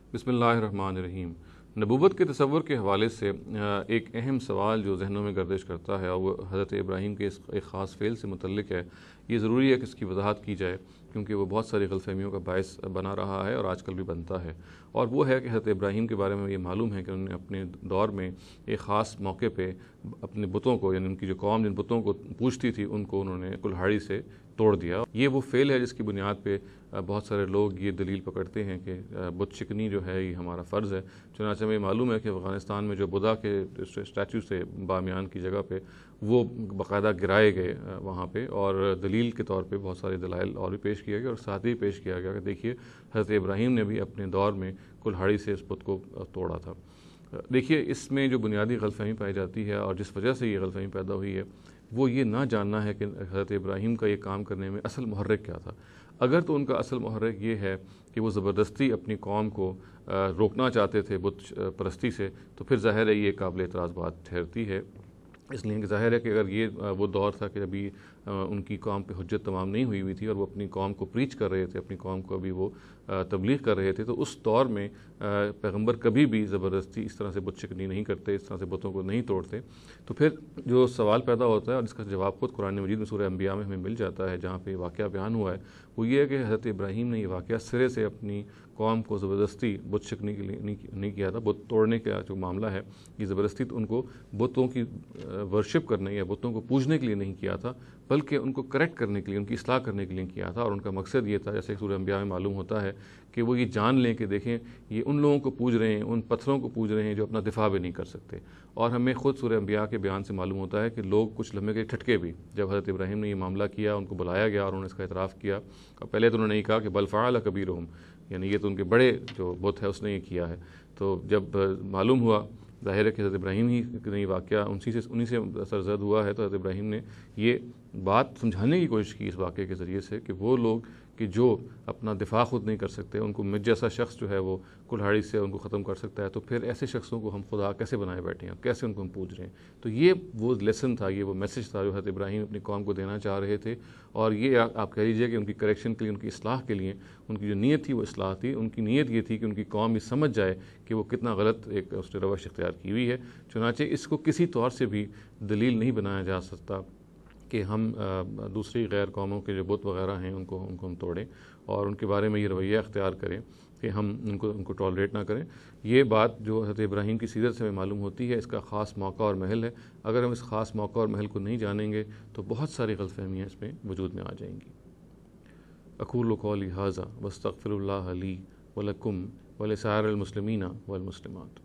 बिस्मिल्लाहिर्रहमानिर्रहीम। नबूवत के तसव्वुर के हवाले से एक अहम सवाल जो जहनों में गर्दिश करता है और वो हज़रत इब्राहीम के इस एक ख़ास फ़ेल से मुतल्लिक़ है। ये ज़रूरी है कि इसकी वज़ाहत की जाए क्योंकि वो बहुत सारी ग़लतफ़हमियों का बाइस बना रहा है और आजकल भी बनता है। और वो है कि हज़रत इब्राहीम के बारे में ये मालूम है कि उन्होंने अपने दौर में एक ख़ास मौके पे अपने बुतों को, यानी उनकी जो कौम जिन बुतों को पूजती थी, उनको उन्होंने कुल्हाड़ी से तोड़ दिया। ये वो फ़ेल है जिसकी बुनियाद पे बहुत सारे लोग ये दलील पकड़ते हैं कि बुत शिकनी जो है ये हमारा फ़र्ज़ है। चुनांचे में मालूम है कि अफ़गानिस्तान में जो बुद्धा के स्टैचू से बामियान की जगह पे वो बाकायदा गिराए गए वहाँ पे, और दलील के तौर पे बहुत सारे दलाइल और भी पेश किए गए और साथ ही पेश किया गया कि देखिए हज़रत इब्राहीम ने भी अपने दौर में कुल्हाड़ी से इस बुत को तोड़ा था। देखिए इसमें जो बुनियादी गलतफ़हमी पाई जाती है और जिस वजह से ये गलतफ़हमी पैदा हुई है वो ये ना जानना है कि हज़रत इब्राहीम का ये काम करने में असल मुहर्रिक क्या था। अगर तो उनका असल मुहर्रिक ये है कि वो ज़बरदस्ती अपनी कौम को रोकना चाहते थे बुत परस्ती से, तो फिर ज़ाहिर है ये काबिल एतराज़ बात ठहरती है। इसलिए कि ज़ाहिर है कि अगर ये वो दौर था कि अभी उनकी कौम पे हुज्जत तमाम नहीं हुई थी और वो अपनी कौम को प्रीच कर रहे थे, अपनी कौम को अभी वो तबलीग कर रहे थे, तो उस दौर में पैगंबर कभी भी ज़बरदस्ती इस तरह से बुत शिकनी नहीं करते, इस तरह से बुतों को नहीं तोड़ते। तो फिर जो सवाल पैदा होता है और जिसका जवाब खुद कुरान मजीद में सूरह अंबिया में हमें मिल जाता है, जहाँ पे वाक़या बयान हुआ है, वो ये है कि हज़रत इब्राहीम ने ये वाक़या सिरे से अपनी कौम को ज़बरदस्ती बुत शिकनी के लिए नहीं किया था। बुत तोड़ने का जो मामला है ये ज़बरदस्ती तो उनको बुतों की वर्शिप करने या बुतों को पूजने के लिए नहीं किया था, बल्कि उनको करेक्ट करने के लिए, उनकी इस्लाह करने के लिए किया था। और उनका मकसद ये था, जैसे सूरह अंबिया में मालूम होता है, कि वो ये जान लें कि देखें ये उन लोगों को पूज रहे हैं, उन पत्थरों को पूज रहे हैं जो अपना दिफा भी नहीं कर सकते। और हमें खुद सूरह अंबिया के बयान से मालूम होता है कि लोग कुछ लम्हे के ठटके भी, जब हज़रत इब्राहीम ने ये मामला किया, उनको बुलाया गया और उन्होंने इसका इतराफ़ किया, और पहले तो उन्होंने ये कहा कि बल फ़अल कबीरुहुम, यानी ये तो उनके बड़े जो बुत है उसने ये किया है। तो जब मालूम हुआ, ज़ाहिर है कि हज़रत इब्राहीम ही नहीं वाक़या उन्हीं से सरज़द हुआ है, तो हज़रत इब्राहीम ने ये बात समझाने की कोशिश की इस वाक़े के ज़रिए से कि वो लोग कि जो अपना दिफा खुद नहीं कर सकते, उनको मुझ जैसा शख्स जो है वो कुल्हाड़ी से उनको ख़त्म कर सकता है, तो फिर ऐसे शख्सों को हम खुदा कैसे बनाए बैठे हैं, कैसे उनको हम पूज रहे हैं। तो ये वो लेसन था, ये वो मैसेज था जो हज़रत इब्राहीम अपनी कौम को देना चाह रहे थे। और ये आप कह लीजिए कि उनकी करेक्शन के लिए, उनकी इस्लाह के लिए उनकी जो नीयत थी वो इस्लाह थी। उनकी नीयत ये थी कि उनकी कौम ये समझ जाए कि वो कितना गलत एक उसने रवश इख्तियार की हुई है। चुनांचे इसको किसी तौर से भी दलील नहीं बनाया जा सकता कि हम दूसरी गैर कौमों के जो बुत वग़ैरह हैं उनको हम तोड़ें और उनके बारे में ये रवैया अख्तियार करें कि हम उनको टॉलरेट ना करें। ये बात जो हज़रत इब्राहीम की सीरत से हमें मालूम होती है, इसका ख़ास मौका और महल है। अगर हम इस ख़ास मौका और महल को नहीं जानेंगे तो बहुत सारी गलतफ़हमियाँ इसमें वजूद में आ जाएंगी। अक़ूलु क़ौली हाज़ा वस्तग़फ़िरुल्लाह ली व लकुम व लिसाइरिल मुस्लिमीना वल मुस्लिमात।